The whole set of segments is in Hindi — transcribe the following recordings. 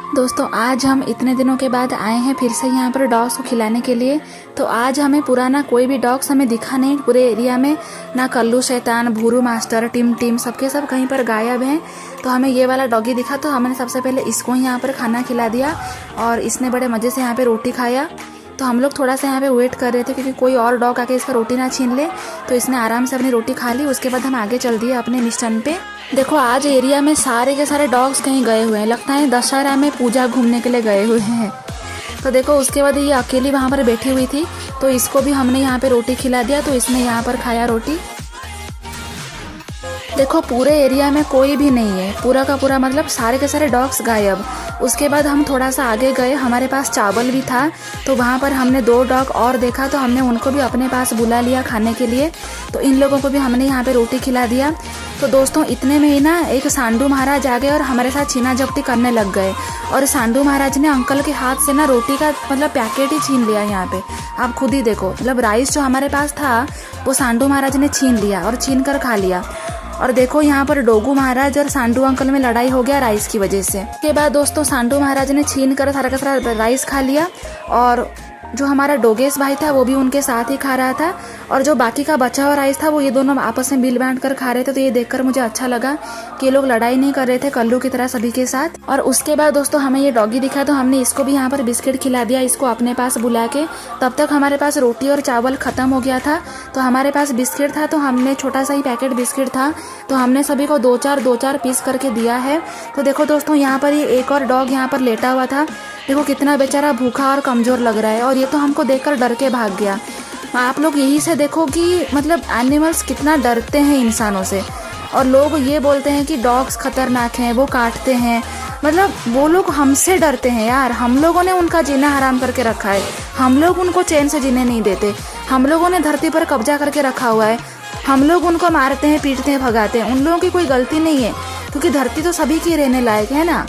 दोस्तों आज हम इतने दिनों के बाद आए हैं फिर से यहाँ पर डॉग्स को खिलाने के लिए। तो आज हमें पुराना कोई भी डॉग्स हमें दिखा नहीं पूरे एरिया में, ना कल्लू शैतान, भूरू मास्टर, टिम टिम, सबके सब कहीं पर गायब हैं। तो हमें ये वाला डॉगी दिखा तो हमने सबसे पहले इसको यहाँ पर खाना खिला दिया और इसने बड़े मज़े से यहाँ पर रोटी खाया। तो हम लोग थोड़ा सा यहाँ पे वेट कर रहे थे क्योंकि कोई और डॉग आके इसका रोटी ना छीन ले। तो इसने आराम से अपनी रोटी खा ली। उसके बाद हम आगे चल दिए अपने मिशन पे। देखो आज एरिया में सारे के सारे डॉग्स कहीं गए हुए हैं, लगता है दशहरा में पूजा घूमने के लिए गए हुए हैं। तो देखो उसके बाद ये अकेली वहाँ पर बैठी हुई थी तो इसको भी हमने यहाँ पे रोटी खिला दिया। तो इसने यहाँ पर खाया रोटी। देखो पूरे एरिया में कोई भी नहीं है, पूरा का पूरा मतलब सारे के सारे डॉग्स गायब। उसके बाद हम थोड़ा सा आगे गए, हमारे पास चावल भी था तो वहाँ पर हमने 2 डॉग और देखा तो हमने उनको भी अपने पास बुला लिया खाने के लिए। तो इन लोगों को भी हमने यहाँ पे रोटी खिला दिया। तो दोस्तों इतने में ही ना एक सांडू महाराज आ गए और हमारे साथ छीना झपटी करने लग गए। और सांडू महाराज ने अंकल के हाथ से ना रोटी का मतलब पैकेट ही छीन लिया। यहाँ पे आप खुद ही देखो, मतलब राइस जो हमारे पास था वो सांडू महाराज ने छीन लिया और छीन कर खा लिया। और देखो यहाँ पर डोगू महाराज और सांडू अंकल में लड़ाई हो गया राइस की वजह से। उसके बाद दोस्तों सांडू महाराज ने छीन कर सारा का सारा राइस खा लिया और जो हमारा डोगेश भाई था वो भी उनके साथ ही खा रहा था। और जो बाकी का बचा हुआ राइस था वो ये दोनों आपस में मिल बांट कर खा रहे थे। तो ये देखकर मुझे अच्छा लगा कि ये लोग लड़ाई नहीं कर रहे थे कल्लू की तरह सभी के साथ। और उसके बाद दोस्तों हमें ये डॉगी दिखा तो हमने इसको भी यहाँ पर बिस्किट खिला दिया इसको अपने पास बुला के। तब तक हमारे पास रोटी और चावल खत्म हो गया था तो हमारे पास बिस्किट था। तो हमने छोटा सा ही पैकेट बिस्किट था तो हमने सभी को 2-4 पीस करके दिया है। तो देखो दोस्तों यहाँ पर ये एक और डॉग यहाँ पर लेटा हुआ था। देखो कितना बेचारा भूखा और कमज़ोर लग रहा है और ये तो हमको देखकर डर के भाग गया। आप लोग यही से देखो कि मतलब एनिमल्स कितना डरते हैं इंसानों से। और लोग ये बोलते हैं कि डॉग्स खतरनाक हैं, वो काटते हैं, मतलब वो लोग हमसे डरते हैं यार। हम लोगों ने उनका जीना हराम करके रखा है, हम लोग उनको चैन से जीने नहीं देते। हम लोगों ने धरती पर कब्जा करके रखा हुआ है, हम लोग उनको मारते हैं, पीटते हैं, भगाते हैं। उन लोगों की कोई गलती नहीं है क्योंकि धरती तो सभी की रहने लायक है ना।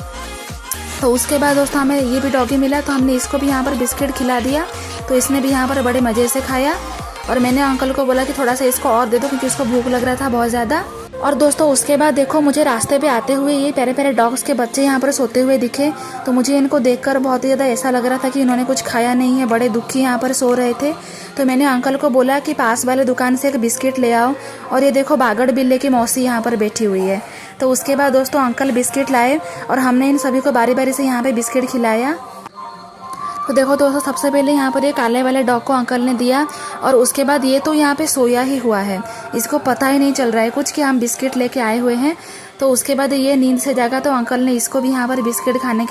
तो उसके बाद दोस्तों हमें ये भी डॉगी मिला तो हमने इसको भी यहाँ पर बिस्किट खिला दिया। तो इसने भी यहाँ पर बड़े मज़े से खाया। और मैंने अंकल को बोला कि थोड़ा सा इसको और दे दो क्योंकि इसको भूख लग रहा था बहुत ज़्यादा। और दोस्तों उसके बाद देखो मुझे रास्ते पे आते हुए ये प्यारे प्यारे डॉग्स के बच्चे यहाँ पर सोते हुए दिखे। तो मुझे इनको देखकर बहुत ही ज़्यादा ऐसा लग रहा था कि इन्होंने कुछ खाया नहीं है, बड़े दुखी यहाँ पर सो रहे थे। तो मैंने अंकल को बोला कि पास वाले दुकान से एक बिस्किट ले आओ। और ये देखो बागड़ बिल्ले की मौसी यहाँ पर बैठी हुई है। तो उसके बाद दोस्तों अंकल बिस्किट लाए और हमने इन सभी को बारी बारी से यहाँ पे बिस्किट खिलाया। तो देखो दोस्तों सबसे पहले यहाँ पर ये काले वाले डॉग को अंकल ने दिया और उसके बाद ये तो यहाँ पे सोया ही हुआ है, इसको पता ही नहीं चल रहा है कुछ कि हम बिस्किट लेके आए हुए हैं। तो उसके बाद ये नींद से जागा तो अंकल ने इसको भी यहाँ पर बिस्किट खाने के